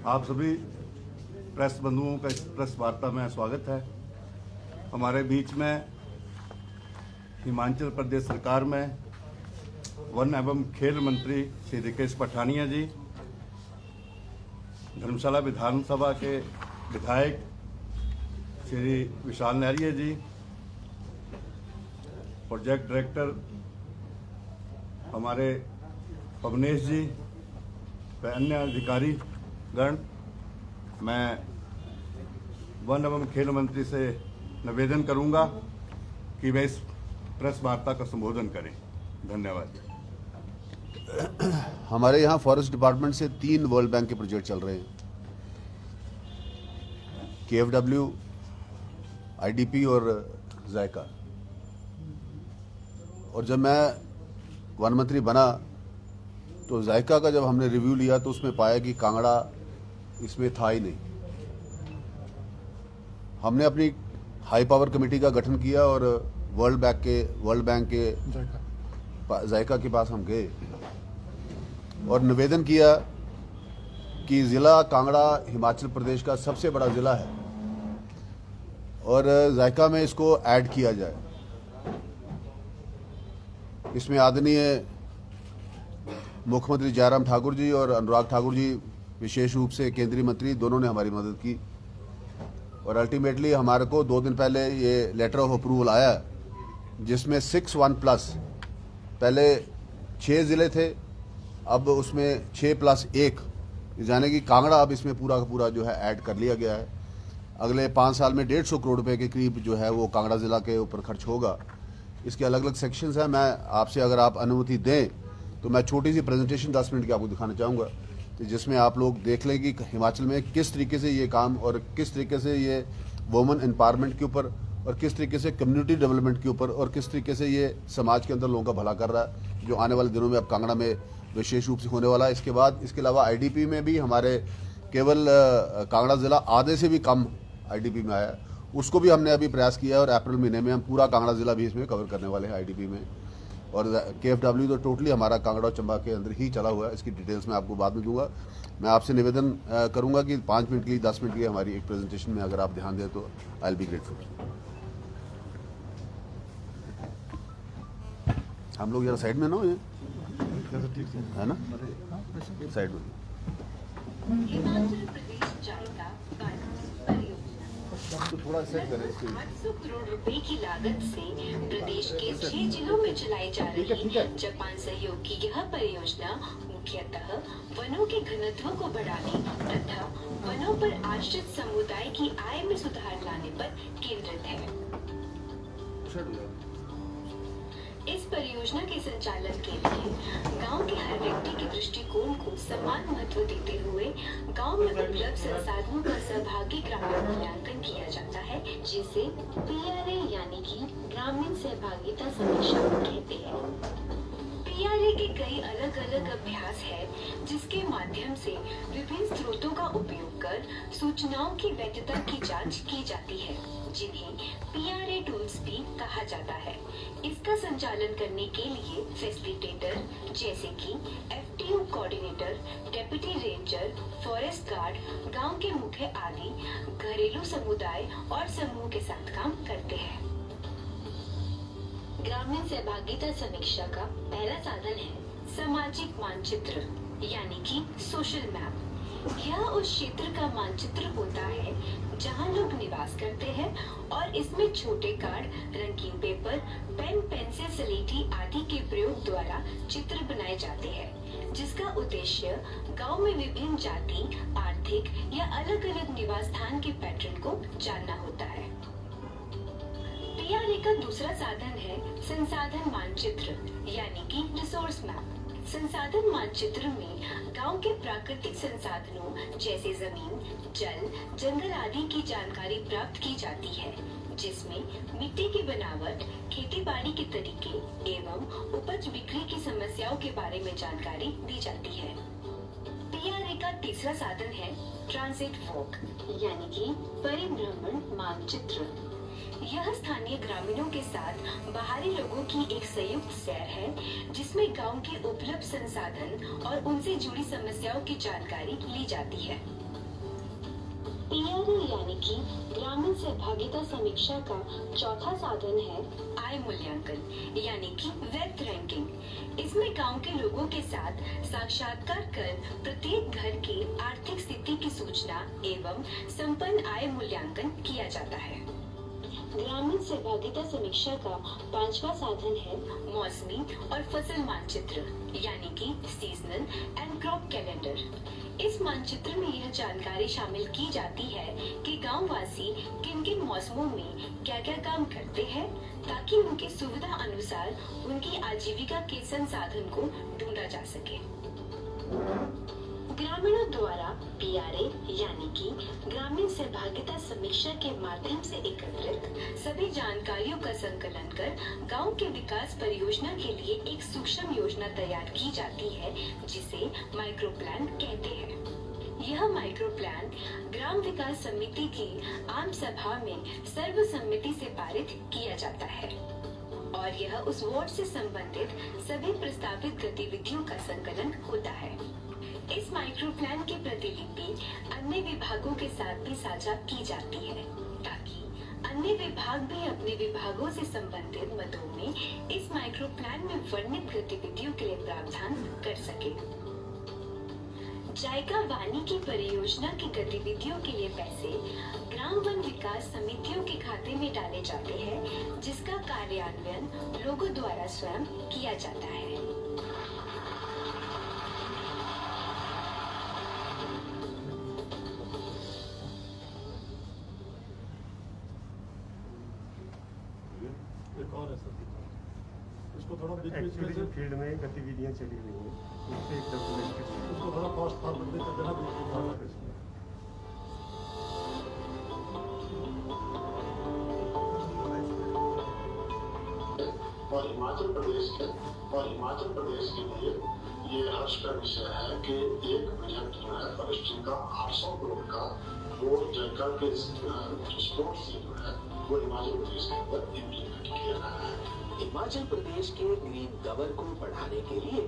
आप सभी प्रेस बंधुओं का इस प्रेस वार्ता में स्वागत है। हमारे बीच में हिमाचल प्रदेश सरकार में वन एवं खेल मंत्री श्री रिकेश पठानिया जी, धर्मशाला विधानसभा के विधायक श्री विशाल नहरिया जी, प्रोजेक्ट डायरेक्टर हमारे पवनेश जी व अन्य अधिकारी गण, मैं वन एवं खेल मंत्री से निवेदन करूंगा कि वे इस प्रेस वार्ता का संबोधन करें। धन्यवाद। हमारे यहाँ फॉरेस्ट डिपार्टमेंट से 3 वर्ल्ड बैंक के प्रोजेक्ट चल रहे हैं, KFW, IDP और जायका। और जब मैं वन मंत्री बना तो जायका का जब हमने रिव्यू लिया तो उसमें पाया कि कांगड़ा इसमें था ही नहीं। हमने अपनी हाई पावर कमेटी का गठन किया और वर्ल्ड बैंक के जायका के पास हम गए और निवेदन किया कि ज़िला कांगड़ा हिमाचल प्रदेश का सबसे बड़ा ज़िला है और जायका में इसको ऐड किया जाए। इसमें आदरणीय मुख्यमंत्री जयराम ठाकुर जी और अनुराग ठाकुर जी, विशेष रूप से केंद्रीय मंत्री, दोनों ने हमारी मदद की और अल्टीमेटली हमारे को 2 दिन पहले ये लेटर ऑफ अप्रूवल आया, जिसमें 6+1, पहले 6 ज़िले थे, अब उसमें 6+1, यानी कि कांगड़ा अब इसमें पूरा का पूरा जो है ऐड कर लिया गया है। अगले 5 साल में 150 करोड़ रुपए के करीब जो है वो कांगड़ा ज़िला के ऊपर खर्च होगा। इसके अलग अलग सेक्शंस हैं। मैं आपसे, अगर आप अनुमति दें तो मैं छोटी सी प्रेजेंटेशन 10 मिनट की आपको दिखाना चाहूँगा, तो जिसमें आप लोग देख लें कि हिमाचल में किस तरीके से ये काम और किस तरीके से ये वुमेन एम्पावरमेंट के ऊपर और किस तरीके से कम्युनिटी डेवलपमेंट के ऊपर और किस तरीके से ये समाज के अंदर लोगों का भला कर रहा है, जो आने वाले दिनों में अब कांगड़ा में विशेष रूप से होने वाला है। इसके अलावा IDP में भी हमारे केवल कांगड़ा ज़िला आधे से भी कम IDP में आया है, उसको भी हमने अभी प्रयास किया है और अप्रैल महीने में हम पूरा कांगड़ा ज़िला भी इसमें कवर करने वाले हैं IDP में। और KFW तो टोटली हमारा कांगड़ा और चंबा के अंदर ही चला हुआ है। इसकी डिटेल्स मैं आपको बाद में दूंगा। मैं आपसे निवेदन करूंगा कि 5 मिनट की 10 मिनट की हमारी एक प्रेजेंटेशन में अगर आप ध्यान दें तो आई विल बी ग्रेटफुल। हम लोग जरा साइड में ना हो, ये है ना, साइड में। तो थोड़ा सेट करें। 800 करोड़ रुपए की लागत से प्रदेश के 6 जिलों में चलाई जा रही जापान सहयोग की यह परियोजना मुख्यतः वनों के घनत्व को बढ़ाने तथा वनों पर आश्रित समुदाय की आय में सुधार लाने पर केंद्रित है। इस परियोजना के संचालन के लिए गांव के हर व्यक्ति के दृष्टिकोण को समान महत्व देते हुए गांव में उपलब्ध संसाधनों का सहभागी ग्रामीण मूल्यांकन किया जाता है, जिसे PRA यानी कि ग्रामीण सहभागिता समीक्षा कहते हैं। PRA के कई अलग अलग अभ्यास है, जिसके माध्यम से विभिन्न स्रोतों का उपयोग कर सूचनाओं की वैधता की जांच की जाती है, जिन्हें PRA टूल्स भी कहा जाता है। इसका संचालन करने के लिए फैसिलिटेटर जैसे कि FTO coordinator, deputy ranger, forest guard, गांव के मुखिया आदि घरेलू समुदाय और समूह के साथ काम करते हैं। ग्रामीण सहभागिता समीक्षा का पहला साधन है सामाजिक मानचित्र यानी कि सोशल मैप। यह उस क्षेत्र का मानचित्र होता है जहां लोग निवास करते हैं और इसमें छोटे कार्ड, रंगीन पेपर, पेन, पेंसिल, स्लेटी आदि के प्रयोग द्वारा चित्र बनाए जाते हैं, जिसका उद्देश्य गांव में विभिन्न जाति, आर्थिक या अलग अलग निवास स्थान के पैटर्न को जानना होता है। PRA का दूसरा साधन है संसाधन मानचित्र यानी कि रिसोर्स मैप। संसाधन मानचित्र में गांव के प्राकृतिक संसाधनों जैसे जमीन, जल, जंगल आदि की जानकारी प्राप्त की जाती है, जिसमें मिट्टी की बनावट, खेती बाड़ी के तरीके एवं उपज बिक्री की समस्याओं के बारे में जानकारी दी जाती है। PRA का तीसरा साधन है ट्रांजिट वॉक यानी कि परिभ्रमण मानचित्र। यह स्थानीय ग्रामीणों के साथ बाहरी लोगों की एक संयुक्त सैर है, जिसमें गांव के उपलब्ध संसाधन और उनसे जुड़ी समस्याओं की जानकारी ली जाती है। पीआरए यानी कि ग्रामीण सहभागिता समीक्षा का चौथा साधन है आय मूल्यांकन यानी कि वेल्थ रैंकिंग। इसमें गांव के लोगों के साथ साक्षात्कार कर प्रत्येक घर की आर्थिक स्थिति की सूचना एवं संपन्न आय मूल्यांकन किया जाता है। ग्रामीण सहभागिता समीक्षा का पांचवा साधन है मौसमी और फसल मानचित्र यानी कि सीजनल एंड क्रॉप कैलेंडर। इस मानचित्र में यह जानकारी शामिल की जाती है कि गाँव वासी किन किन मौसमों में क्या क्या काम करते हैं ताकि उनकी सुविधा अनुसार उनकी आजीविका के संसाधन को ढूंढा जा सके। ग्रामीणों द्वारा पीआरए यानी कि ग्रामीण सहभागिता समीक्षा के माध्यम से एकत्रित सभी जानकारियों का संकलन कर गांव के विकास परियोजना के लिए एक सूक्ष्म योजना तैयार की जाती है जिसे माइक्रो प्लान कहते हैं। यह माइक्रो प्लान ग्राम विकास समिति की आम सभा में सर्वसम्मति से पारित किया जाता है और यह उस वार्ड से संबंधित सभी प्रस्तावित गतिविधियों का संकलन होता है। इस माइक्रो प्लान की प्रतिलिपि अन्य विभागों के साथ भी साझा की जाती है ताकि अन्य विभाग भी अपने विभागों से संबंधित मदों में इस माइक्रो प्लान में वर्णित गतिविधियों के लिए प्रावधान कर सके। जायका वानी की परियोजना की गतिविधियों के लिए पैसे ग्राम वन विकास समितियों के खाते में डाले जाते हैं जिसका कार्यान्वयन लोगों द्वारा स्वयं किया जाता है। इसको थोड़ा एक्चुअली जो फील्ड में गतिविधियां चली हुई हैं उससे एक डॉक्यूमेंट उसको थोड़ा फास्ट फॉरवर्ड कर देना बीच में। और हिमाचल प्रदेश के लिए ये हर्ष का विषय है कि एक प्रोजेक्ट जो है फॉरेस्ट्री का 800 करोड़ का वो जायका के स्पोर्ट से जो है वो हिमाचल प्रदेश के अंदर इम्प्लीमेंट किया गया है। हिमाचल प्रदेश के ग्रीन कवर को बढ़ाने के लिए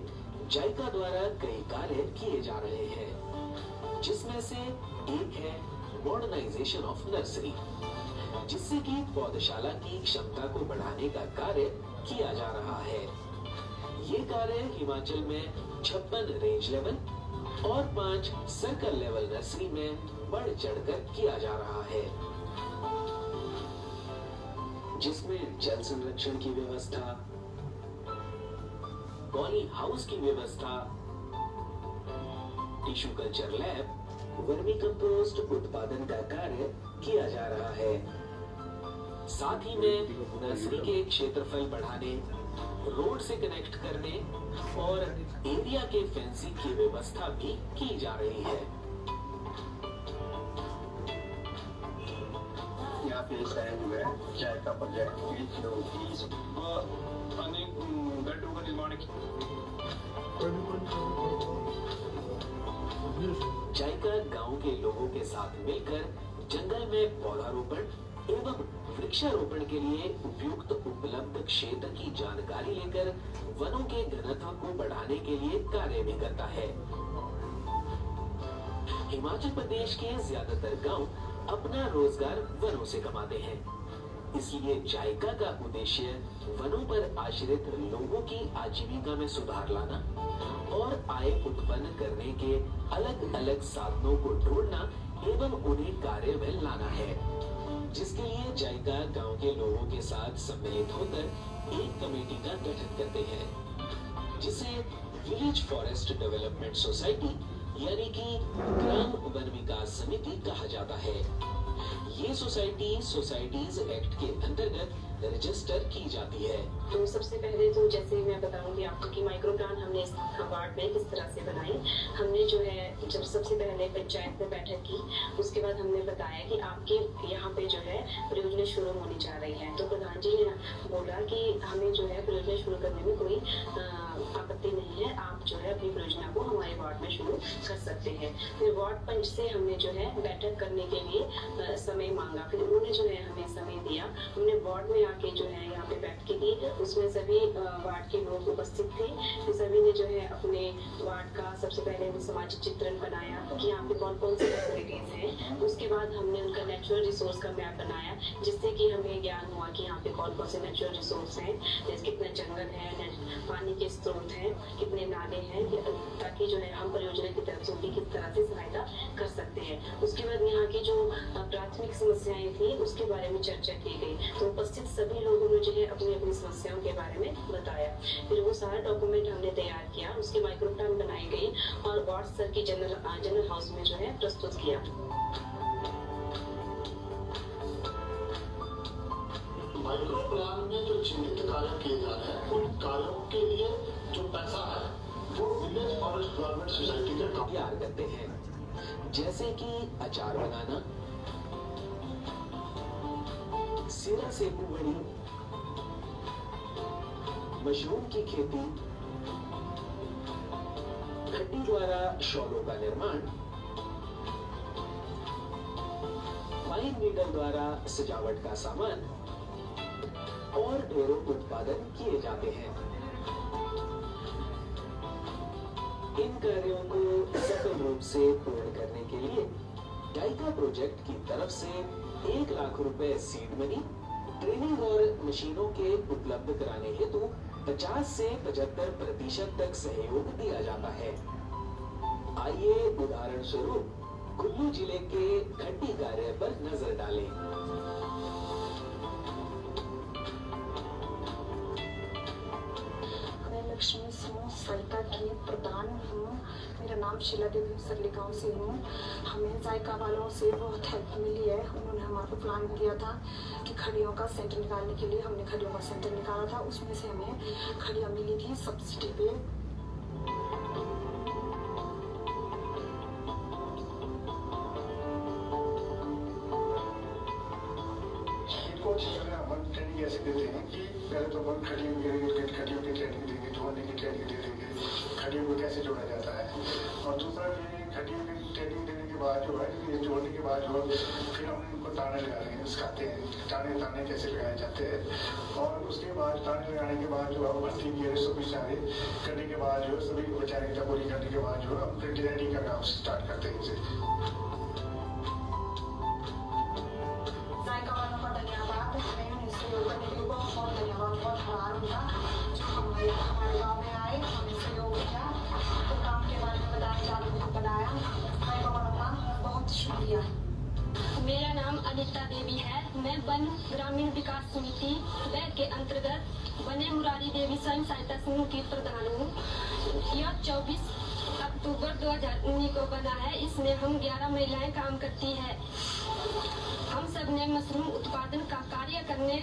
जायका द्वारा कई कार्य किए जा रहे हैं जिसमें से एक है मॉडर्नाइजेशन ऑफ नर्सरी जिससे कि पौधशाला की क्षमता को बढ़ाने का कार्य किया जा रहा है। ये कार्य हिमाचल में 56 रेंज लेवल और 5 सर्कल लेवल नर्सरी में बढ़ चढ़कर किया जा रहा है जिसमें जल संरक्षण की व्यवस्था, पॉली हाउस की व्यवस्था, tissue culture lab, vermi compost उत्पादन का कार्य किया जा रहा है। साथ ही में नर्सरी के क्षेत्रफल बढ़ाने, रोड से कनेक्ट करने और एरिया के फेंसिंग की व्यवस्था भी की जा रही है। यहाँ पे जो है जायका प्रोजेक्ट अनेक गड्ढों का निर्माण जायका गांव के लोगों के साथ मिलकर जंगल में पौधारोपण एवं वृक्षारोपण के लिए उपयुक्त उपलब्ध क्षेत्र की जानकारी लेकर वनों के घनत्व को बढ़ाने के लिए कार्य भी करता है। हिमाचल प्रदेश के ज्यादातर गांव अपना रोजगार वनों से कमाते हैं, इसलिए जायका का उद्देश्य वनों पर आश्रित लोगों की आजीविका में सुधार लाना और आय उत्पन्न करने के अलग अलग साधनों को ढूंढना एवं उन्हें कार्य में लाना है, जिसके लिए जायका गांव के लोगों के साथ सम्मिलित होकर एक कमेटी का गठन करते हैं जिसे विलेज फॉरेस्ट डेवलपमेंट सोसाइटी यानी कि ग्राम वन विकास समिति कहा जाता है। ये सोसाइटी सोसाइटीज एक्ट के अंतर्गत रजिस्टर की जाती है। तो सबसे पहले तो जैसे मैं बताऊंगी आपको कि माइक्रो प्लान हमने इस वार्ड में किस तरह से बनाई। हमने जो है जब सबसे पहले पंचायत में बैठक की, उसके बाद हमने बताया कि आपके यहाँ पे जो है परियोजना शुरू होने जा रही है। तो प्रधान जी ने बोला कि हमें जो है परियोजना शुरू करने में कोई आपत्ति नहीं है, आप जो है अपनी परियोजना को हमारे वार्ड में शुरू कर सकते हैं। फिर वार्ड पंच से हमने जो है बैठक करने के लिए समय मांगा, फिर उन्होंने जो है हमें समय दिया। हमने वार्ड में आके जो है यहाँ पे बैठक की, उसमें सभी वार्ड के लोग उपस्थित थे। तो सभी ने जो है अपने वार्ड का सबसे पहले सामाजिक चित्रण बनाया कि यहाँ पे कौन कौन सी फैसिलिटीज हैं उसके बाद हमने उनका नेचुरल रिसोर्स का मैप बनाया, जिससे कि हमें ज्ञान हुआ कि यहाँ पे कौन कौन से नेचुरल रिसोर्स हैं, जैसे कितने जंगल है, पानी के स्रोत हैं, कितने नाले हैं, ताकि जो है हम परियोजना की तरफ से उनकी किस तरह से सहायता कर सकते हैं। उसके बाद यहाँ की जो प्राथमिक समस्याएं थी उसके बारे में चर्चा की गई, तो उपस्थित सभी लोगों ने जो है अपनी अपनी समस्याओं के बारे में बताया। फिर वो सारा डॉक्यूमेंट हमने तैयार किया, उसकी माइक्रोप्लान बनाई गई और वार्ड स्तर की जनरल हाउस में जो है प्रस्तुत किया। माइक्रो प्लान में जो चिन्हित कार्य किए जा रहे हैं उन कार्यों के लिए जो पैसा है वो विलेज फॉरेस्ट डेवलपमेंट सोसाइटी के काम तैयार करते हैं, जैसे कि अचार बनाना, सिरा सेबू बड़ी, मशरूम की खेती, खड्डी द्वारा शॉलों का निर्माण, पाइन नीडल द्वारा सजावट का सामान और ढेरों उत्पादन किए जाते हैं। इन कार्यों को सफल रूप से पूर्ण करने के लिए जायका प्रोजेक्ट की तरफ से 1 लाख रुपए सीड मनी, ट्रेनिंग और मशीनों के उपलब्ध कराने हेतु 50 से 75% तक सहयोग दिया जाता है। आइए उदाहरण स्वरूप कुल्लू जिले के खड्डी कार्य पर नजर डालें। लक्ष्मी समूह सहायता की प्रधान हूँ। मेरा नाम शीला देवी सरली गाँव से हूँ। हमें जायका वालों से बहुत हेल्प मिली है। उन्होंने हमारा प्लान दिया था कि खड़ियों का सेंटर निकालने के लिए, हमने खड़ियों का सेंटर निकाला था, उसमें से हमें खड़ियाँ मिली थी सब्सिडी पे। ट्रेनिंग ऐसे देते हैं कि पहले तो हम खड़ियों की ट्रेनिंग देंगे, जोड़ने की ट्रेनिंग दे देंगे, खड़ियों को कैसे जोड़ा जाता है, और दूसरा ये खड़ियों की ट्रेनिंग देने के बाद जो है, ये जोड़ने के बाद जो फिर हम उनको ताने लगाएंगे, सिखाते हैं ताने कैसे लगाए जाते हैं, और उसके बाद ताने लगाने के बाद जो है भर्ती की सभी सारे करने के बाद जो सभी औपचारिकता पूरी करने के बाद जो हम फिर डिजाइनिंग का काम स्टार्ट करते हैं इसे। हमारे गांव में आए, हमने सहयोग किया, तो काम के बारे में बताया, जागरूक बनाया। बहुत शुक्रिया। मेरा नाम अनिता देवी है। मैं वन ग्रामीण विकास समिति बैग के अंतर्गत बने मुरारी देवी स्वयं सहायता समूह की प्रधान हूँ। यह 24 अक्टूबर 2019 को बना है। इसमें हम 11 महिलाएं काम करती है। हम सब ने मशरूम उत्पादन का कार्य करने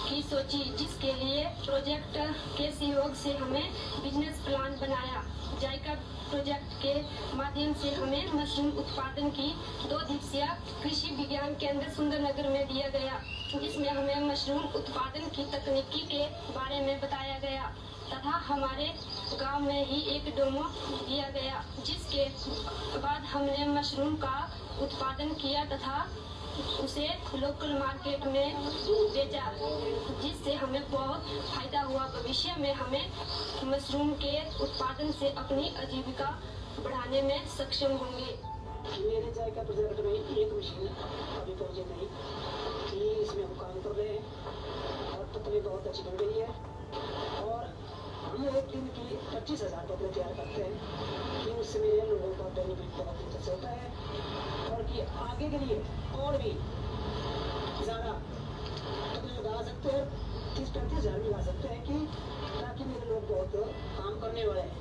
की सोची, जिसके लिए प्रोजेक्ट के सहयोग से हमें बिजनेस प्लान बनाया। जायका प्रोजेक्ट के माध्यम से हमें मशरूम उत्पादन की 2 दिवसीय कृषि विज्ञान केंद्र सुंदरनगर में दिया गया, जिसमें हमें मशरूम उत्पादन की तकनीकी के बारे में बताया गया तथा हमारे गांव में ही एक डेमो दिया गया, जिसके बाद हमने मशरूम का उत्पादन किया तथा उसे लोकल मार्केट में बेचा, जिससे हमें बहुत फायदा हुआ। भविष्य में हमें मशरूम के उत्पादन से अपनी आजीविका बढ़ाने में सक्षम होंगे। मेरे जायका प्रोजेक्ट में एक मशीन अभी पहुंचे नहीं कि इसमें हम काम कर रहे हैं और पतली बहुत अच्छी बन गई है, और हम एक दिन की 25,000 पतले तैयार करते हैं कि उससे मेरे लोगों का बेनिफिट बहुत अच्छा होता है, और कि आगे के लिए और भी ज़्यादा पतले लगा सकते हैं, 30-35,000 भी लगा सकते हैं, कि ताकि मेरे लोग बहुत काम करने वाले हैं।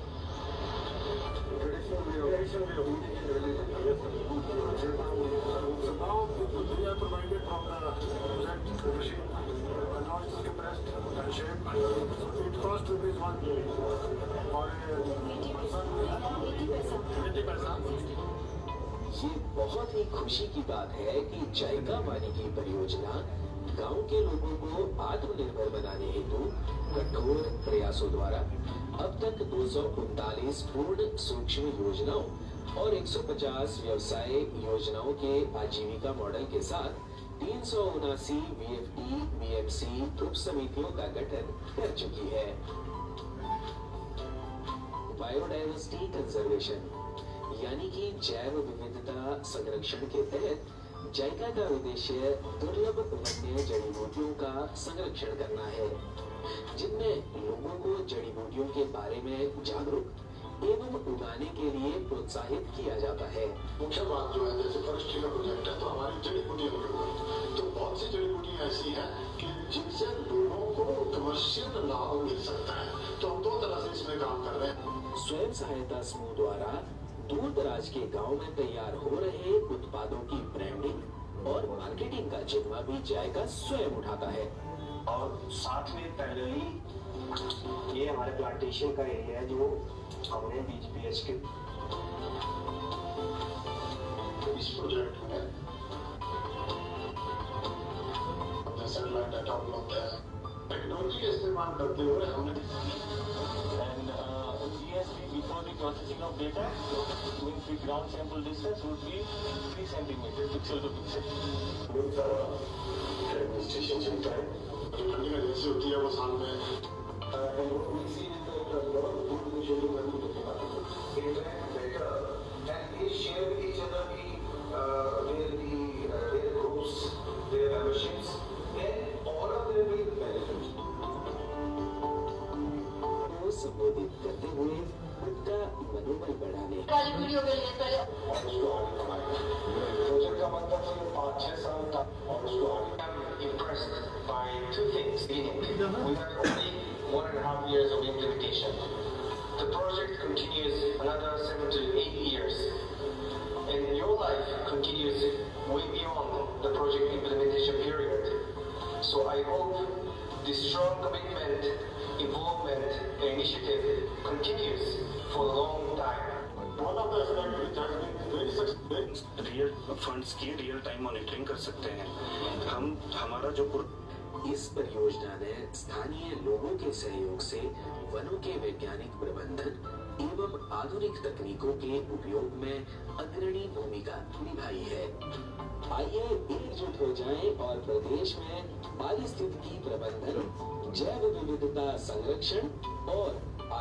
ये बहुत ही खुशी की बात है कि जायका वानिकी परियोजना गांव के लोगों को आत्मनिर्भर बनाने हेतु कठोर प्रयासों द्वारा अब तक 239 पूर्ण सूक्ष्म योजनाओं और 150 व्यवसाय योजनाओं के आजीविका मॉडल के साथ 379 VFT BMC उप समितियों का गठन कर चुकी है। बायोडायवर्सिटी कंजर्वेशन यानी कि जैव विविधता विविधता संरक्षण के तहत जायका का उद्देश्य दुर्लभ वन्य जड़ी बूटियों का संरक्षण करना है, जिनमें लोगों को जड़ी बूटियों के बारे में जागरूक एवं उगाने के लिए प्रोत्साहित किया जाता है। मुख्य बात जो है, जैसे फॉरेस्ट्री का प्रोजेक्ट है तो हमारी जड़ी बूटियां तो बहुत सी जड़ी बूटियां ऐसी हैं कि जिनसे लोगों को कमर्शियल लाभ मिल सकता है, तो हम दो तरह से इसमें काम कर रहे हैं। स्वयं सहायता समूह द्वारा दूर दराज के गांव में तैयार हो रहे उत्पादों की ब्रांडिंग और मार्केटिंग का जिम्मा भी जायका स्वयं उठाता है। और साथ में पहले ही ये हमारे प्लांटेशन का एरिया है जो हमने BGPS के इस प्रोजेक्ट में सैटेलाइट डाटा उपलब्ध है, टेक्नोलॉजी का इस्तेमाल करते हुए हमने before the processing of data, means the ground sample distance would be 3 centimeters pixel to pixel. Administration चलता है, जो फंडिंग एजेंसी होती है वो साल में संबोधित करते हुए उनका मनोबल बढ़ाने प्रोजेक्ट का मतलब 5-6 साल तक और उसको आगे impressed by two things. We have only 1.5 years of implementation. The project continues another 7 to 8 years, and your life continues way beyond the project implementation period. So I hope the strong commitment, involvement, and initiative continues for a long time. One of the aspects which has been very successful, real funds की real time monitoring कर सकते हैं हम। हमारा जो इस परियोजना ने स्थानीय लोगों के सहयोग से वनों के वैज्ञानिक प्रबंधन एवं आधुनिक तकनीकों के उपयोग में अग्रणी भूमिका निभाई है। आइए एकजुट हो जाएं और प्रदेश में पारिस्थितिकी प्रबंधन, जैव विविधता संरक्षण और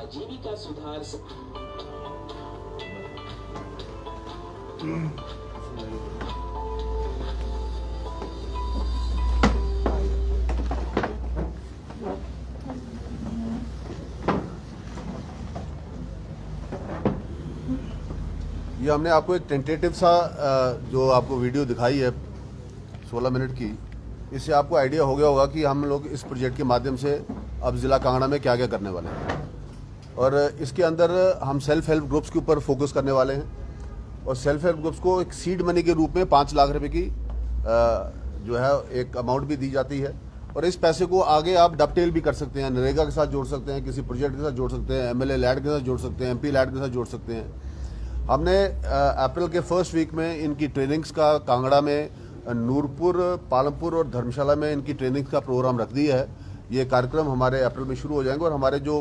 आजीविका सुधार ये हमने आपको एक टेंटेटिव सा जो आपको वीडियो दिखाई है 16 मिनट की, इससे आपको आइडिया हो गया होगा कि हम लोग इस प्रोजेक्ट के माध्यम से अब ज़िला कांगड़ा में क्या क्या करने वाले हैं। और इसके अंदर हम सेल्फ हेल्प ग्रुप्स के ऊपर फोकस करने वाले हैं, और सेल्फ हेल्प ग्रुप्स को एक सीड मनी के रूप में 5 लाख रुपए की जो है एक अमाउंट भी दी जाती है। और इस पैसे को आगे आप डबटेल भी कर सकते हैं, नरेगा के साथ जोड़ सकते हैं, किसी प्रोजेक्ट के साथ जोड़ सकते हैं, MLA लैड के साथ जोड़ सकते हैं, MP लैड के साथ जोड़ सकते हैं। हमने अप्रैल के फर्स्ट वीक में इनकी ट्रेनिंग्स का कांगड़ा में, नूरपुर, पालमपुर और धर्मशाला में इनकी ट्रेनिंग्स का प्रोग्राम रख दिया है। ये कार्यक्रम हमारे अप्रैल में शुरू हो जाएंगे, और हमारे जो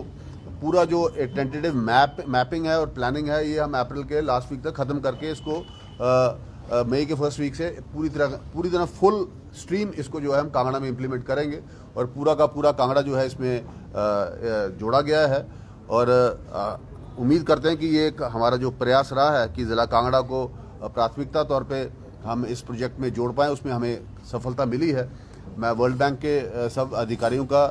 पूरा जो टेंटेटिव मैपिंग है और प्लानिंग है, ये हम अप्रैल के लास्ट वीक तक ख़त्म करके इसको मई के फर्स्ट वीक से पूरी तरह फुल स्ट्रीम इसको जो है हम कांगड़ा में इम्प्लीमेंट करेंगे। और पूरा का पूरा कांगड़ा जो है इसमें जोड़ा गया है, और उम्मीद करते हैं कि ये एक हमारा जो प्रयास रहा है कि ज़िला कांगड़ा को प्राथमिकता तौर पे हम इस प्रोजेक्ट में जोड़ पाएँ, उसमें हमें सफलता मिली है। मैं वर्ल्ड बैंक के सब अधिकारियों का,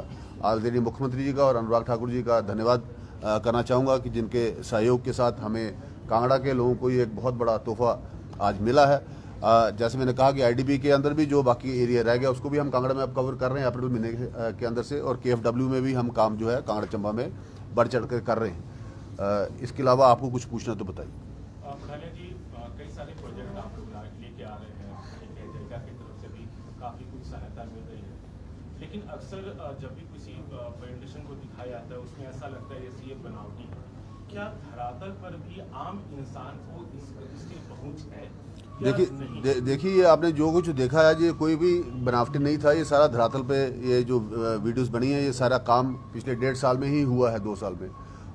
आदरणीय मुख्यमंत्री जी का और अनुराग ठाकुर जी का धन्यवाद करना चाहूँगा कि जिनके सहयोग के साथ हमें कांगड़ा के लोगों को ये एक बहुत बड़ा तोहफा आज मिला है। जैसे मैंने कहा कि IDB के अंदर भी जो बाकी एरिया रह गया उसको भी हम कांगड़ा में अब कवर कर रहे हैं अप्रैल महीने के अंदर से, और KFW में भी हम काम जो है कांगड़ा चंबा में बढ़ चढ़ कर रहे हैं। इसके अलावा आपको कुछ पूछना तो बताइए। खलिया जी, कई सारे प्रोजेक्ट आप लोग लेके आ रहे हैं, जायका की तरफ से भी काफ़ी कुछ सहायता मिल रही है, लेकिन अक्सर जब भी किसी प्रेजेंटेशन को दिखाया जाता है उसमें ऐसा लगता है जैसे ये बनावटी है। क्या धरातल पर भी आम इंसान को इसकी पहुंच है? देखिए ये आपने जो कुछ देखा है, ये कोई भी बनावटी नहीं था। ये सारा धरातल पे ये जो वीडियोस बनी है, ये सारा काम पिछले 1.5 साल में ही हुआ है, 2 साल में।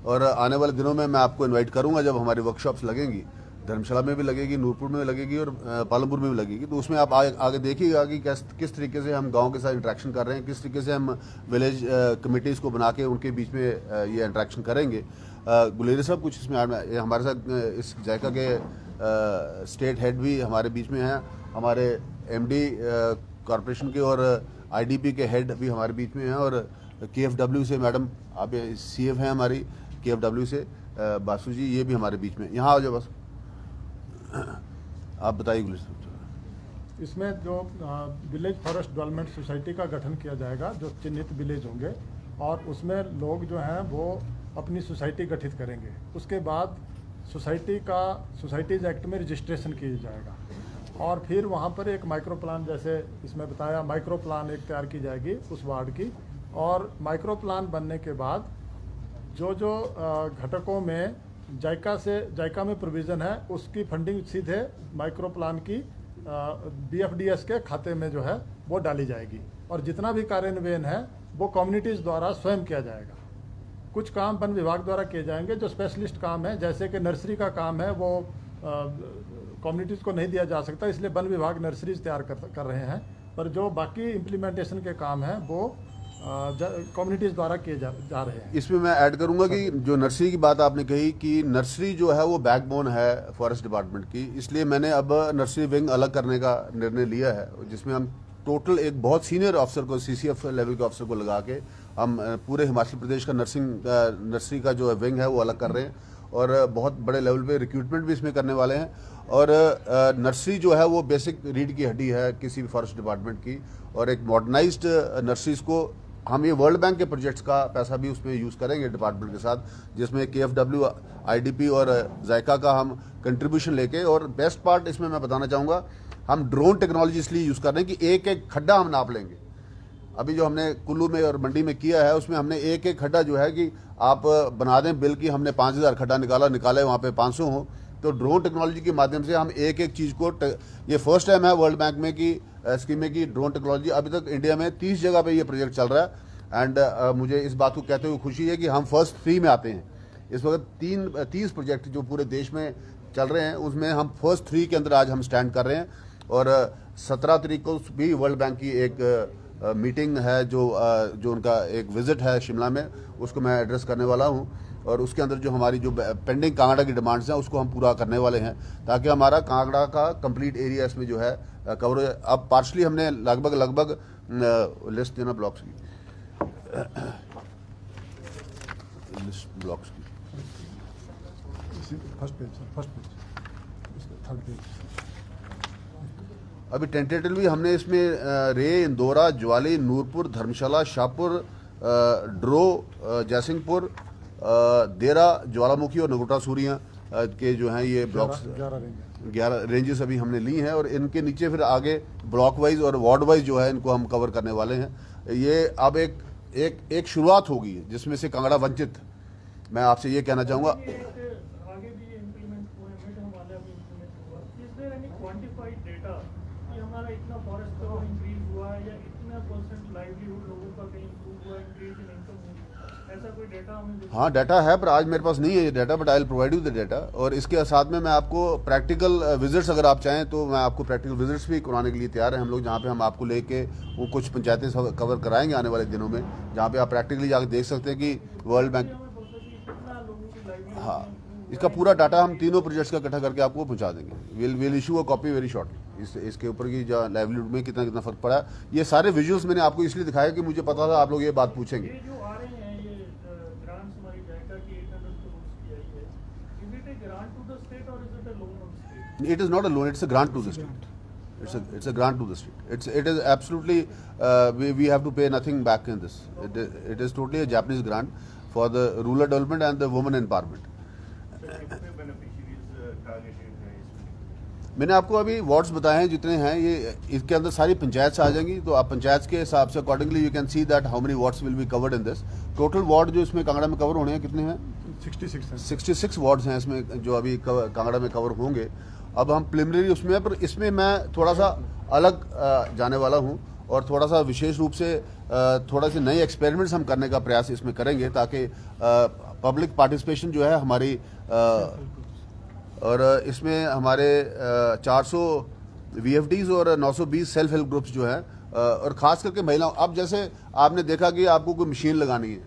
और आने वाले दिनों में मैं आपको इनवाइट करूंगा, जब हमारी वर्कशॉप्स लगेंगी, धर्मशाला में भी लगेगी, नूरपुर में भी लगेगी और पालमपुर में भी लगेगी, तो उसमें आप आगे देखिएगा कि किस तरीके से हम गांव के साथ इंटरेक्शन कर रहे हैं, किस तरीके से हम विलेज कमेटीज़ को बना के उनके बीच में ये इंटरेक्शन करेंगे। गुलेरी साहब कुछ इसमें हमारे साथ इस जायका के स्टेट हेड भी हमारे बीच में हैं, हमारे एमडी कॉरपोरेशन के और आईडीपी के हेड भी हमारे बीच में हैं, और केएफडब्ल्यू से मैडम आप सीएफ हैं हमारी केएफडब्ल्यू से बासु जी, ये भी हमारे बीच में। यहाँ आ जाओ बस, आप बताइए गुलेश। इसमें जो विलेज फॉरेस्ट डेवलपमेंट सोसाइटी का गठन किया जाएगा, जो चिन्हित विलेज होंगे, और उसमें लोग जो हैं वो अपनी सोसाइटी गठित करेंगे। उसके बाद सोसाइटीज़ एक्ट में रजिस्ट्रेशन किया जाएगा, और फिर वहाँ पर एक माइक्रो प्लान, जैसे इसमें बताया, माइक्रो प्लान एक तैयार की जाएगी उस वार्ड की, और माइक्रो प्लान बनने के बाद जो घटकों में जायका में प्रोविज़न है, उसकी फंडिंग सीधे माइक्रो प्लान की BFDS के खाते में जो है वो डाली जाएगी, और जितना भी कार्यान्वयन है वो कम्युनिटीज़ द्वारा स्वयं किया जाएगा। कुछ काम वन विभाग द्वारा किए जाएंगे जो स्पेशलिस्ट काम है, जैसे कि नर्सरी का काम है, वो कम्युनिटीज़ को नहीं दिया जा सकता, इसलिए वन विभाग नर्सरीज तैयार कर रहे हैं, पर जो बाकी इम्प्लीमेंटेशन के काम हैं वो कम्युनिटीज़ द्वारा किए जा रहे हैं। इसमें मैं ऐड करूंगा कि जो नर्सरी की बात आपने कही कि नर्सरी जो है वो बैकबोन है फॉरेस्ट डिपार्टमेंट की, इसलिए मैंने अब नर्सरी विंग अलग करने का निर्णय लिया है, जिसमें हम टोटल एक बहुत सीनियर ऑफिसर को, CCF लेवल के ऑफिसर को लगा के हम पूरे हिमाचल प्रदेश का नर्सरी का जो विंग है वो अलग कर रहे हैं, और बहुत बड़े लेवल पे रिक्रूटमेंट भी इसमें करने वाले हैं। और नर्सरी जो है वो बेसिक रीढ़ की हड्डी है किसी भी फॉरेस्ट डिपार्टमेंट की, और एक मॉडर्नाइज्ड नर्सरीज को हम ये वर्ल्ड बैंक के प्रोजेक्ट्स का पैसा भी उसमें यूज़ करेंगे डिपार्टमेंट के साथ, जिसमें KFW, IDP और जायका का हम कंट्रीब्यूशन लेके। और बेस्ट पार्ट इसमें मैं बताना चाहूँगा, हम ड्रोन टेक्नोलॉजी इसलिए यूज़ कर रहे हैं कि एक एक खड्डा हम नाप लेंगे। अभी जो हमने कुल्लू में और मंडी में किया है, उसमें हमने एक एक खड्डा जो है कि आप बना दें बिल की हमने 5000 खड्डा निकाले वहाँ पे 500 हो, तो ड्रोन टेक्नोलॉजी के माध्यम से हम एक एक चीज़ को, ये फर्स्ट टाइम है वर्ल्ड बैंक में कि स्कीम में की ड्रोन टेक्नोलॉजी। अभी तक इंडिया में 30 जगह पे ये प्रोजेक्ट चल रहा है, एंड मुझे इस बात को कहते हुए खुशी है कि हम फर्स्ट 3 में आते हैं। इस वक्त 30 प्रोजेक्ट जो पूरे देश में चल रहे हैं, उसमें हम फर्स्ट 3 के अंदर आज हम स्टैंड कर रहे हैं। और 17 तारीख को भी वर्ल्ड बैंक की एक मीटिंग है, जो उनका एक विजिट है शिमला में, उसको मैं एड्रेस करने वाला हूं, और उसके अंदर जो हमारी जो पेंडिंग कांगड़ा की डिमांड्स हैं उसको हम पूरा करने वाले हैं, ताकि हमारा कांगड़ा का कंप्लीट एरिया इसमें जो है कवर हो। अब पार्शली हमने लगभग लिस्ट देना ब्लॉक्स की, लिस्ट ब्लॉक्स की, फर्स्ट पेज, थर्ड पेज। अभी टेंटेटिवली हमने इसमें रे, इंदौरा, ज्वाली, नूरपुर, धर्मशाला, शाहपुर, ड्रो, जयसिंहपुर, देरा, ज्वालामुखी और नगोटा सूरियाँ के जो हैं ये ब्लॉक्स 11 रेंजेस अभी हमने ली हैं, और इनके नीचे फिर आगे ब्लॉक वाइज और वार्ड वाइज जो है इनको हम कवर करने वाले हैं। ये अब एक शुरुआत होगी जिसमें से कांगड़ा वंचित। मैं आपसे ये कहना चाहूँगा, आगे भी ये इम्प्लीमेंट हुए हैं, मिड हिमालय में इम्प्लीमेंट हुआ, is there any quantified data कि हमारा इतना फॉरेस्ट कवर इंक्रीज हुआ है, या इतना % लाइवलीहुड लोगों का कहीं इंप्रूव हुआ, इंक्रीज इन इनकम हुई, ऐसा कोई डेटा हमें? हाँ, डाटा है, पर आज मेरे पास नहीं है ये data, but I will provide you the data. और इसके साथ में मैं आपको प्रैक्टिकल विजिट्स, अगर आप चाहें तो मैं आपको प्रैक्टिकल विजिट्स भी कराने के लिए तैयार हैं हम लोग, जहाँ पे हम आपको लेके वो कुछ पंचायतें कवर कराएंगे आने वाले दिनों में, जहाँ पे आप प्रैक्टिकली जाकर देख सकते हैं कि वर्ल्ड बैंक। हाँ, इसका पूरा डाटा हम तीनों प्रोजेक्ट्स का इकट्ठा करके आपको पहुंचा देंगे। Will issue a copy very shortly. इसके ऊपर की जो लाइवलीहुड में कितना फर्क पड़ा है, ये सारे विजुअल्स मैंने आपको इसलिए दिखाया कि मुझे पता था आप लोग ये बात पूछेंगे। ये जो आ रहे हैं, ये ग्रांट्स हमारी जायका की 800 करोड़ की आई है, is it a grant to the state और is it a loan of state? It is not a loan, it's a grant to the state. It's a grant to the state. It is absolutely we have to pay nothing back in this. It is totally a Japanese grant for the rural development and the women empowerment. मैंने आपको अभी wards बताए हैं जितने हैं, ये इसके अंदर सारी पंचायत से आ जाएंगी, तो आप पंचायत के हिसाब से accordingly you can see that how many wards will be covered in this. Total ward जो इसमें कांगड़ा में कवर होने हैं कितने हैं? 66 वार्ड्स हैं इसमें जो अभी कांगड़ा में कवर होंगे। अब हम प्रिलिमिनरी उसमें, पर इसमें मैं थोड़ा सा अलग जाने वाला हूँ, और थोड़ा सा विशेष रूप से थोड़ा से नए एक्सपेरिमेंट्स हम करने का प्रयास इसमें करेंगे, ताकि पब्लिक पार्टिसिपेशन जो है हमारी, और इसमें हमारे 400 VFDs और 920 सेल्फ हेल्प ग्रुप्स जो हैं, और ख़ास करके महिलाओं। अब जैसे आपने देखा कि आपको कोई मशीन लगानी है,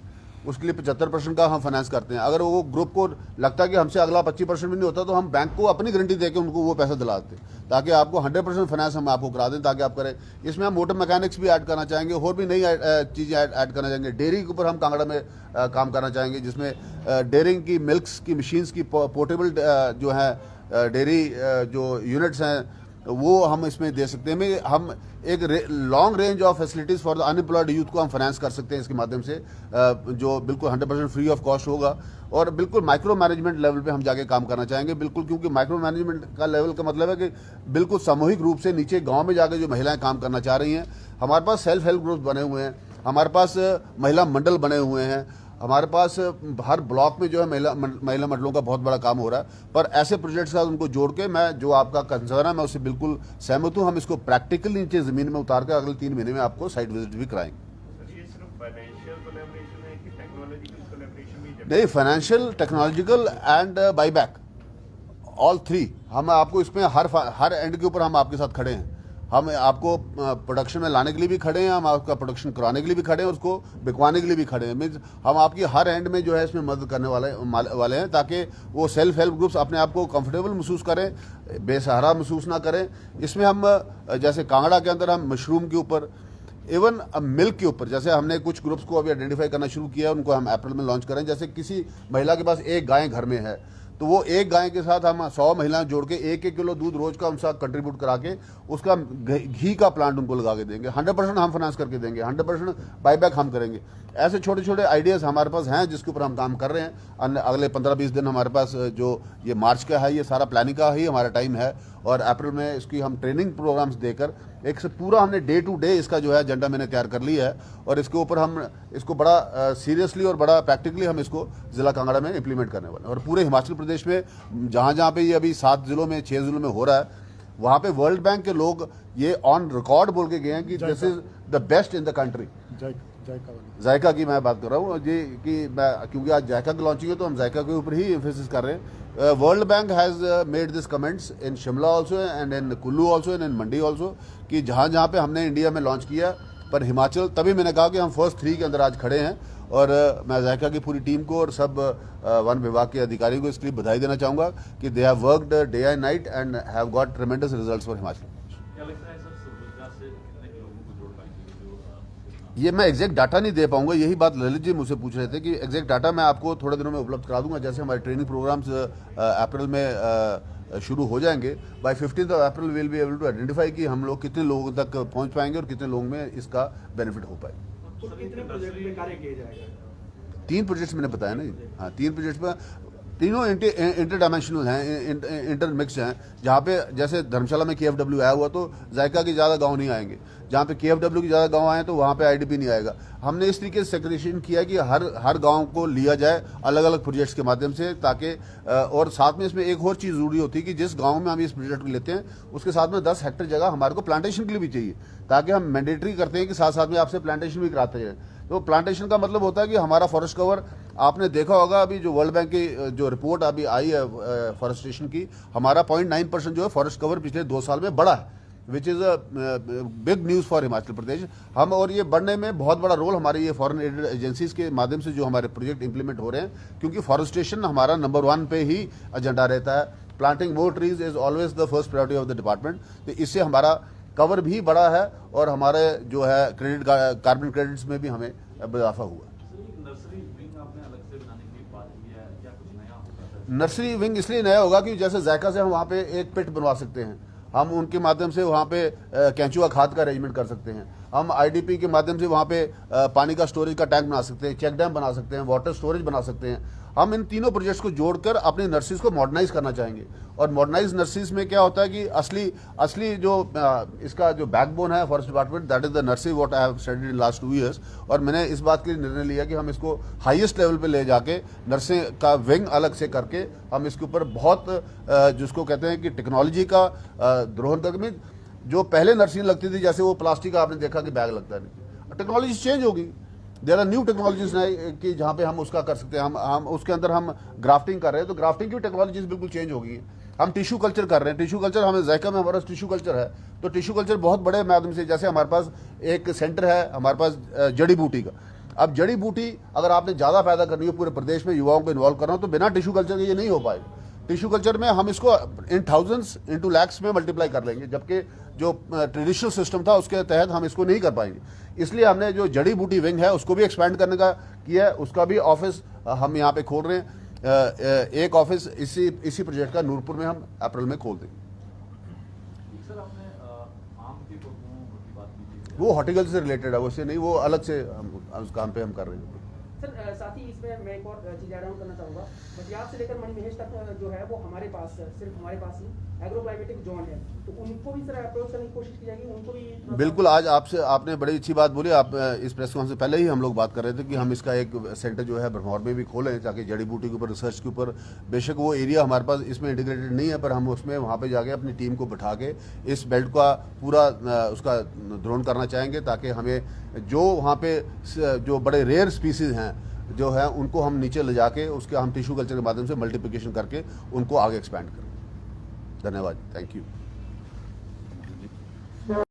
उसके लिए 75% का हम फाइनेंस करते हैं। अगर वो ग्रुप को लगता है कि हमसे अगला 25% भी नहीं होता तो हम बैंक को अपनी गारंटी देके उनको वो पैसा दिलाते हैं ताकि आपको 100% फाइनेंस हम आपको करा दें ताकि आप करें। इसमें हम मोटर मैकेनिक्स भी ऐड करना चाहेंगे और भी नई चीज़ें ऐड करना चाहेंगे। डेयरी के ऊपर हम कांगड़ा में काम करना चाहेंगे जिसमें डेयरिंग की, मिल्क्स की मशीन्स की, पोर्टेबल जो है डेयरी जो यूनिट्स हैं वो हम इसमें दे सकते हैं। हम एक long range of facilities for the unemployed youth को हम फाइनेंस कर सकते हैं इसके माध्यम से, जो बिल्कुल 100% फ्री ऑफ कॉस्ट होगा। और बिल्कुल माइक्रो मैनेजमेंट लेवल पे हम जाके काम करना चाहेंगे बिल्कुल, क्योंकि माइक्रो मैनेजमेंट का लेवल का मतलब है कि बिल्कुल सामूहिक रूप से नीचे गांव में जाके जो महिलाएं काम करना चाह रही हैं। हमारे पास सेल्फ हेल्प ग्रुप बने हुए हैं, हमारे पास महिला मंडल बने हुए हैं, हमारे पास हर ब्लॉक में जो है महिला मंडलों का बहुत बड़ा काम हो रहा है। पर ऐसे प्रोजेक्ट्स का उनको जोड़ के मैं जो आपका कंसर्न है मैं उससे बिल्कुल सहमत हूँ। हम इसको प्रैक्टिकल नीचे ज़मीन में उतार कर अगले 3 महीने में आपको साइट विजिट भी कराएंगे। नहीं, financial, technological and buyback, all 3 हम आपको इसमें हर एंड के ऊपर हम आपके साथ खड़े हैं। हम आपको प्रोडक्शन में लाने के लिए भी खड़े हैं, हम आपका प्रोडक्शन कराने के लिए भी खड़े हैं, उसको बिकवाने के लिए भी खड़े हैं। मीन्स हम आपकी हर एंड में जो है इसमें मदद करने वाले हैं ताकि वो सेल्फ हेल्प ग्रुप्स अपने आप को कंफर्टेबल महसूस करें, बेसहारा महसूस ना करें। इसमें हम जैसे कांगड़ा के अंदर हम मशरूम के ऊपर, इवन मिल्क के ऊपर, जैसे हमने कुछ ग्रुप्स को अभी आइडेंटिफाई करना शुरू किया, उनको हम अप्रैल में लॉन्च करें। जैसे किसी महिला के पास एक गाय घर में है तो वो एक गाय के साथ हम 100 महिलाएं जोड़ के 1-1 किलो दूध रोज का उनका कंट्रीब्यूट करा के उसका घी का प्लांट उनको लगा के देंगे। 100% हम फाइनेंस करके देंगे, 100% बाईबैक हम करेंगे। ऐसे छोटे छोटे आइडियाज़ हमारे पास हैं जिसके ऊपर हम काम कर रहे हैं। अगले 15-20 दिन हमारे पास जो ये मार्च का है, ये सारा प्लानिंग का ही हमारा टाइम है और अप्रैल में इसकी हम ट्रेनिंग प्रोग्राम्स देकर एक से पूरा हमने डे टू डे इसका जो है एजेंडा मैंने तैयार कर लिया है और इसके ऊपर हम इसको बड़ा सीरियसली और बड़ा प्रैक्टिकली हम इसको ज़िला कांगड़ा में इम्प्लीमेंट करने वाले हैं। और पूरे हिमाचल प्रदेश में जहाँ जहाँ पे ये अभी 7 जिलों में 6 जिलों में हो रहा है, वहाँ पे वर्ल्ड बैंक के लोग ये ऑन रिकॉर्ड बोल के गए हैं कि this is the best in the country. जायका की मैं बात कर रहा हूँ जी कि मैं, क्योंकि आज जायका की लॉन्चिंग है तो हम जायका के ऊपर ही एम्फेसिस कर रहे हैं। World bank has made this comments in Shimla also and in Kullu also and in Mandi also कि जहाँ जहाँ पे हमने इंडिया में लॉन्च किया, पर हिमाचल, तभी मैंने कहा कि हम फर्स्ट 3 के अंदर आज खड़े हैं। और मैं जायका की पूरी टीम को और सब वन विभाग के अधिकारियों को इसके लिए बधाई देना चाहूँगा कि they have worked day and night and have got ट्रेमेंडस results for Himachal. ये मैं एग्जैक्ट डाटा नहीं दे पाऊंगा, यही बात ललित जी मुझसे पूछ रहे थे कि एग्जैक्ट डाटा मैं आपको थोड़े दिनों में उपलब्ध करा दूंगा। जैसे हमारे ट्रेनिंग प्रोग्राम्स अप्रैल में शुरू हो जाएंगे, by 15 April will be able to identify कि हम लोग कितने लोगों तक पहुंच पाएंगे और कितने लोगों में इसका बेनिफिट हो पाए। कितने प्रोजेक्ट में कार्य किया जाएगा? 3 प्रोजेक्ट्स मैंने बताया ना। हाँ, 3 प्रोजेक्ट्स में, तीनों इंटर डायमेंशनल हैं, इंटर मिक्स हैं। जहाँ पे जैसे धर्मशाला में KFW आया हुआ तो जायका के ज़्यादा गांव नहीं आएंगे, जहाँ पे KFW के ज़्यादा गांव आए तो वहाँ पे IDP नहीं आएगा। हमने इस तरीके से सेग्रीगेशन किया कि हर गांव को लिया जाए अलग अलग प्रोजेक्ट्स के माध्यम से, ताकि और साथ में इसमें एक और चीज़ ज़रूरी होती है कि जिस गाँव में हम इस प्रोजेक्ट को लेते हैं उसके साथ में 10 हेक्टेयर जगह हमारे को प्लांटेशन के लिए भी चाहिए, ताकि हम मैंडेटरी करते हैं कि साथ साथ में आपसे प्लांटेशन भी कराते हैं। तो प्लांटेशन का मतलब होता है कि हमारा फॉरेस्ट कवर, आपने देखा होगा अभी जो वर्ल्ड बैंक की जो रिपोर्ट अभी आई है फॉरेस्टेशन की, हमारा 0.9% जो है फॉरेस्ट कवर पिछले 2 साल में बढ़ा है, which is a big news for Himachal Pradesh. हम और ये बढ़ने में बहुत बड़ा रोल हमारी ये फॉरेन एडेड एजेंसीज के माध्यम से जो हमारे प्रोजेक्ट इंप्लीमेंट हो रहे हैं, क्योंकि फॉरेस्टेशन हमारा नंबर 1 पे ही एजेंडा रहता है। Planting more trees is always the first priority of the department. तो इससे हमारा कवर भी बढ़ा है और हमारे जो है क्रेडिट, कार्बन क्रेडिट्स में भी हमें इजाफा हुआ। नर्सरी विंग इसलिए नया होगा कि जैसे जायका से हम वहाँ पे एक पिट बनवा सकते हैं, हम उनके माध्यम से वहाँ पे केंचुआ खाद का अरेंजमेंट कर सकते हैं, हम IDP के माध्यम से वहाँ पे पानी का स्टोरेज का टैंक बना सकते हैं, चेक डैम बना सकते हैं, वाटर स्टोरेज बना सकते हैं। हम इन तीनों प्रोजेक्ट्स को जोड़कर अपनी नर्सरीज को मॉडर्नाइज करना चाहेंगे। और मॉडर्नाइज नर्सरीज में क्या होता है कि असली जो इसका जो बैकबोन है forest department, that is the nursery what I have studied in last 2 years. और मैंने इस बात के लिए निर्णय लिया कि हम इसको हाईएस्ट लेवल पे ले जाके नर्सरी का विंग अलग से करके हम इसके ऊपर बहुत जिसको कहते हैं कि टेक्नोलॉजी का दोहन करके में जो पहले नर्सरी लगती थी, जैसे वो प्लास्टिक का आपने देखा कि बैग लगता नहीं, टेक्नोलॉजी चेंज होगी। देयर आर न्यू टेक्नोलॉजीज कि जहाँ पे हम उसका कर सकते हैं। हम उसके अंदर हम ग्राफ्टिंग कर रहे हैं तो ग्राफ्टिंग की टेक्नोलॉजीज बिल्कुल चेंज हो गई है। हम टिश्यू कल्चर कर रहे हैं, टिश्यू कल्चर हमें जायका में हमारा टिश्यू कल्चर है, तो टिश्यू कल्चर बहुत बड़े माध्यम से, जैसे हमारे पास एक सेंटर है हमारे पास जड़ी बूटी का, अब जड़ी बूटी अगर आपने ज़्यादा पैदा करनी हो, पूरे प्रदेश में युवाओं को इन्वॉल्व करना हो, तो बिना टिश्यू कल्चर के ये नहीं हो पाएगा। टिश्यू कल्चर में हम इसको इन थाउजेंड्स इंटू लैक्स में मल्टीप्लाई कर लेंगे, जबकि जो ट्रेडिशनल सिस्टम था उसके तहत हम इसको नहीं कर पाएंगे। इसलिए हमने जो जड़ी बूटी विंग है उसको भी एक्सपेंड करने का किया है, उसका भी ऑफिस हम यहाँ पे खोल रहे हैं। एक ऑफिस इसी प्रोजेक्ट का नूरपुर में हम अप्रैल में खोल देंगे। सर, आपने आम के पौधों की बात की थी, वो हॉर्टिकल्चर से रिलेटेड है, उससे नहीं, वो अलग से उस काम पे हम कर रहे हैं। सर साथ ही इसमें मैं एक और चीज़ ऐड ऑन करना चाहूँगा। बटियात से लेकर मणिमहेश तक जो है वो हमारे पास, सिर्फ हमारे पास ही एग्रो क्लाइमेटिक जोन है, तो उनको भी सर अप्रोच करने की कोशिश की जाएगी, उनको भी। बिल्कुल, आज आपने बड़ी अच्छी बात बोली। आप इस प्रेस कॉन्फ्रेंस से पहले ही हम लोग बात कर रहे थे कि हम इसका एक सेंटर जो है ब्रह्मौर में भी खोलें, ताकि जड़ी बूटी के ऊपर रिसर्च के ऊपर, बेशक वो एरिया हमारे पास इसमें इंटीग्रेटेड नहीं है, पर हम उसमें वहाँ पे जाके अपनी टीम को बिठा के इस बेल्ट का पूरा उसका ड्रोन करना चाहेंगे, ताकि हमें जो वहाँ पे जो बड़े रेयर स्पीसीज हैं जो है उनको हम नीचे ले जाके उसके हम टिश्यू कल्चर के माध्यम से मल्टीप्लिकेशन करके उनको आगे एक्सपैंड करें। धन्यवाद, थैंक यू।